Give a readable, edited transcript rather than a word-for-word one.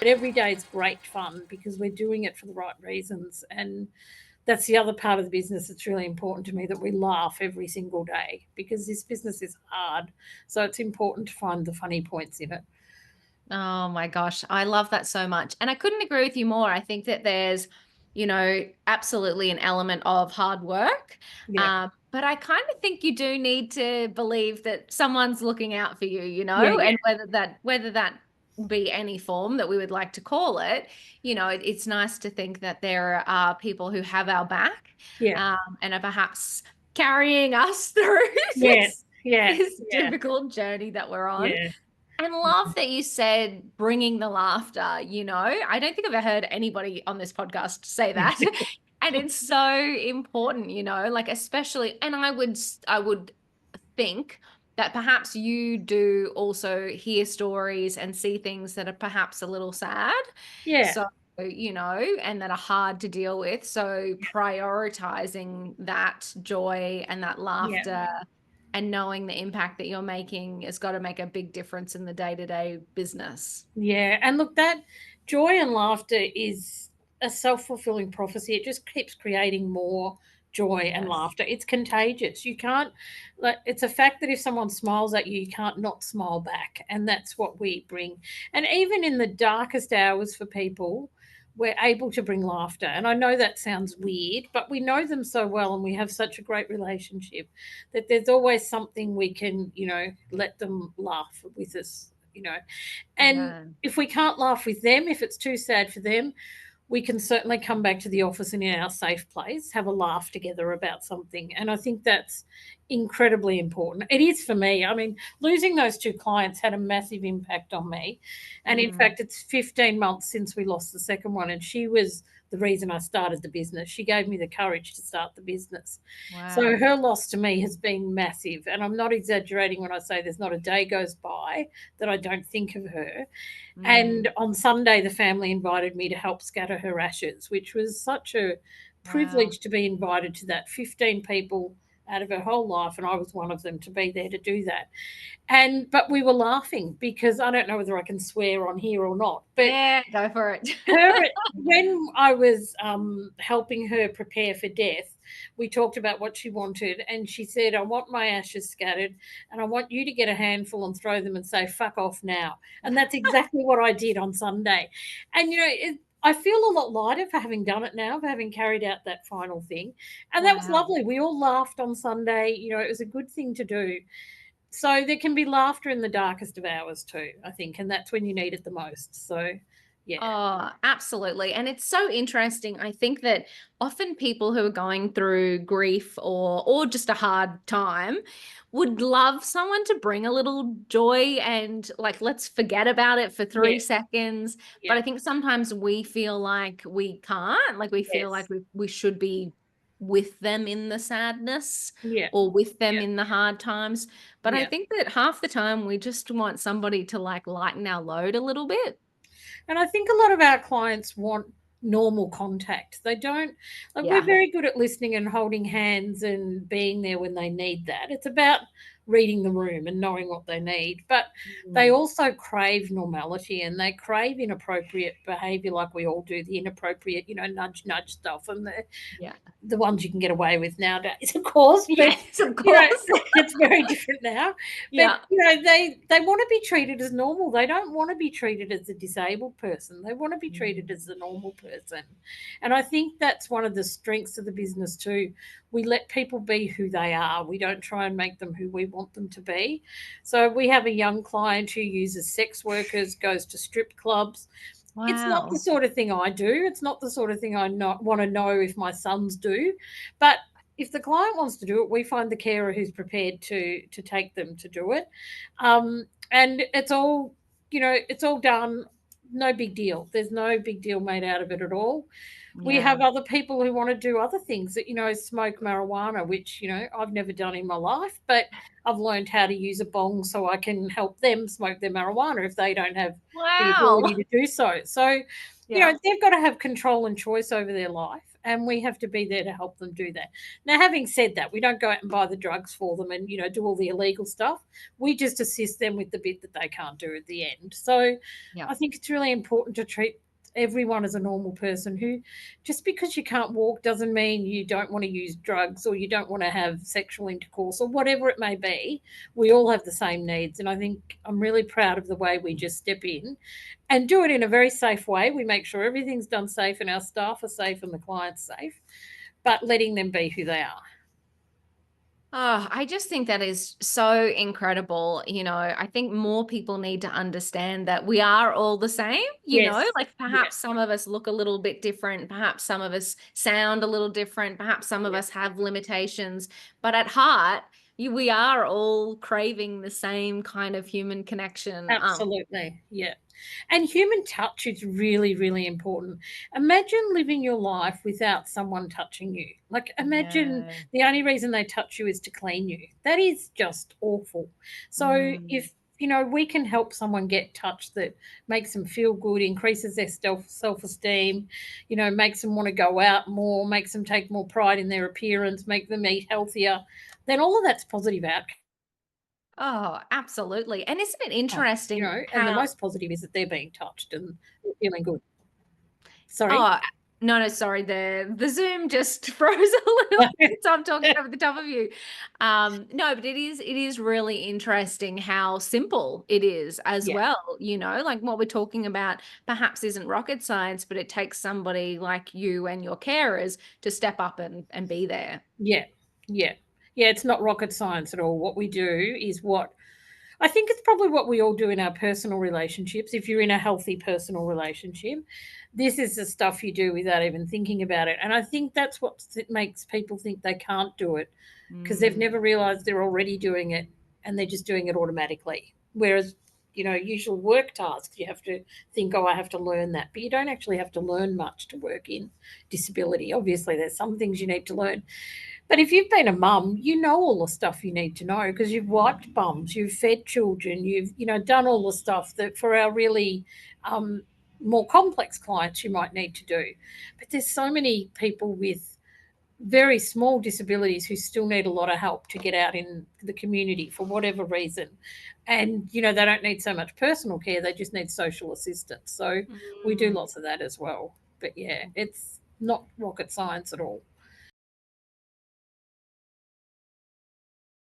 every day is great fun because we're doing it for the right reasons. And that's the other part of the business that's really important to me, that we laugh every single day, because this business is hard. So it's important to find the funny points in it. Oh my gosh, I love that so much. And I couldn't agree with you more. I think that there's, absolutely an element of hard work. Yeah. But I kind of think you do need to believe that someone's looking out for you, Yeah. Yeah. and whether that be any form that we would like to call it, it's nice to think that there are people who have our back, Yeah. and are perhaps carrying us through Yes. this Yeah. this Yeah. difficult journey that we're on. Yeah. And love that you said bringing the laughter, I don't think I've ever heard anybody on this podcast say that. And it's so important, like especially, and I would think that perhaps you do also hear stories and see things that are perhaps a little sad. Yeah. So, and that are hard to deal with. So prioritizing that joy and that Yeah. laughter and knowing the impact that you're making has got to make a big difference in the day-to-day business. Yeah. And look, that joy and laughter is a self-fulfilling prophecy. It just keeps creating more joy and Yes. laughter. It's contagious. You can't, like, it's a fact that if someone smiles at you, you can't not smile back. And that's what we bring. And even in the darkest hours for people, we're able to bring laughter. And I know that sounds weird, but we know them so well and we have such a great relationship that there's always something we can, let them laugh with us. And Yeah. if we can't laugh with them, if it's too sad for them, we can certainly come back to the office and in our safe place, have a laugh together about something. And I think that's incredibly important. It is for me. I mean, losing those two clients had a massive impact on me. And in Mm. fact, it's 15 months since we lost the second one. And she was the reason I started the business. She gave me the courage to start the business. So Wow. her loss to me has been massive. And I'm not exaggerating when I say there's not a day goes by that I don't think of her. And Mm. on Sunday, the family invited me to help scatter her ashes, which was such a Wow. privilege to be invited to that. 15 people out of her whole life, and I was one of them, to be there to do that. But we were laughing because I don't know whether I can swear on here or not, but Yeah, go for it. her when I was helping her prepare for death, we talked about what she wanted, and she said, "I want my ashes scattered, and I want you to get a handful and throw them and say fuck off now." And that's exactly what I did on Sunday. And I feel a lot lighter for having done it now, for having carried out that final thing. And that was Wow. lovely. We all laughed on Sunday. It was a good thing to do. So there can be laughter in the darkest of hours too, I think, and that's when you need it the most. So, yeah. Oh, absolutely. And it's so interesting. I think that often people who are going through grief or just a hard time would love someone to bring a little joy and like let's forget about it for Yeah. 3 seconds. But Yeah. I think sometimes we feel like we can't, like we feel like Yes. we should be with them in the sadness Yeah. or with them Yeah. in the hard times. But I Yeah. think that half the time we just want somebody to like lighten our load a little bit. And I think a lot of our clients want normal contact. They don't, like, we're Yeah. very good at listening and holding hands and being there when they need that. It's about reading the room and knowing what they need. But they Mm. also crave normality and they crave inappropriate behavior, like we all do, the inappropriate, nudge, nudge stuff. And Yeah. the ones you can get away with nowadays, of course. But Yes, of you know, course. it's very different now. But Yeah. they want to be treated as normal. They don't want to be treated as a disabled person. They want to be treated Mm. as a normal person. And I think that's one of the strengths of the business too. We let people be who they are. We don't try and make them who we want them to be. So we have a young client who uses sex workers, goes to strip clubs. It's not the Wow. sort of thing I do. It's not the sort of thing I not want to know if my sons do. But if the client wants to do it, we find the carer who's prepared to take them to do it. And it's all done. No big deal. There's no big deal made out of it at all. We Yeah. have other people who want to do other things that, smoke marijuana, which, I've never done in my life, but I've learned how to use a bong so I can help them smoke their marijuana if they don't have the Wow. ability to do so. So, Yeah. they've got to have control and choice over their life. and we have to be there to help them do that. Now, having said that, we don't go out and buy the drugs for them and do all the illegal stuff. We just assist them with the bit that they can't do at the end. So Yeah. I think it's really important to treat everyone as a normal person. Who Just because you can't walk doesn't mean you don't want to use drugs or you don't want to have sexual intercourse or whatever it may be. We all have the same needs, and I think I'm really proud of the way we just step in and do it in a very safe way. We make sure everything's done safe and our staff are safe and the client's safe, but letting them be who they are. Oh, I just think that is so incredible. I think more people need to understand that we are all the same, Yes. like Yeah. perhaps some of us look a little bit different, perhaps some of us sound a little different, perhaps some of Yeah. us have limitations, but at heart, we are all craving the same kind of human connection. Absolutely. Yeah. And human touch is really, really important. Imagine living your life without someone touching you. Like, imagine Yeah. the only reason they touch you is to clean you. That is just awful. So, Mm. if we can help someone get touch that makes them feel good, increases their self esteem, makes them want to go out more, makes them take more pride in their appearance, make them eat healthier, then all of that's positive outcome. Oh, absolutely. And isn't it interesting And the how most positive is that they're being touched and they're feeling good. Sorry? Oh, no, no, sorry. The Zoom just froze a little bit, so I'm talking over the top of you. No, but it is really interesting how simple it is as Yeah, well. Like what we're talking about perhaps isn't rocket science, but it takes somebody like you and your carers to step up and be there. yeah, yeah. Yeah, it's not rocket science at all. What we do is what I think it's probably what we all do in our personal relationships. If you're in a healthy personal relationship, this is the stuff you do without even thinking about it. And I think that's what makes people think they can't do it because they've Mm, never realized they're already doing it and they're just doing it automatically. Whereas, usual work tasks, you have to think, oh, I have to learn that. But you don't actually have to learn much to work in disability. Obviously, there's some things you need to learn, but if you've been a mum, you know all the stuff you need to know because you've wiped bums, you've fed children, you've done all the stuff that for our really um, more complex clients you might need to do. But there's so many people with very small disabilities who still need a lot of help to get out in the community for whatever reason. And they don't need so much personal care, they just need social assistance. So we do mm. lots of that as well. But yeah, it's not rocket science at all.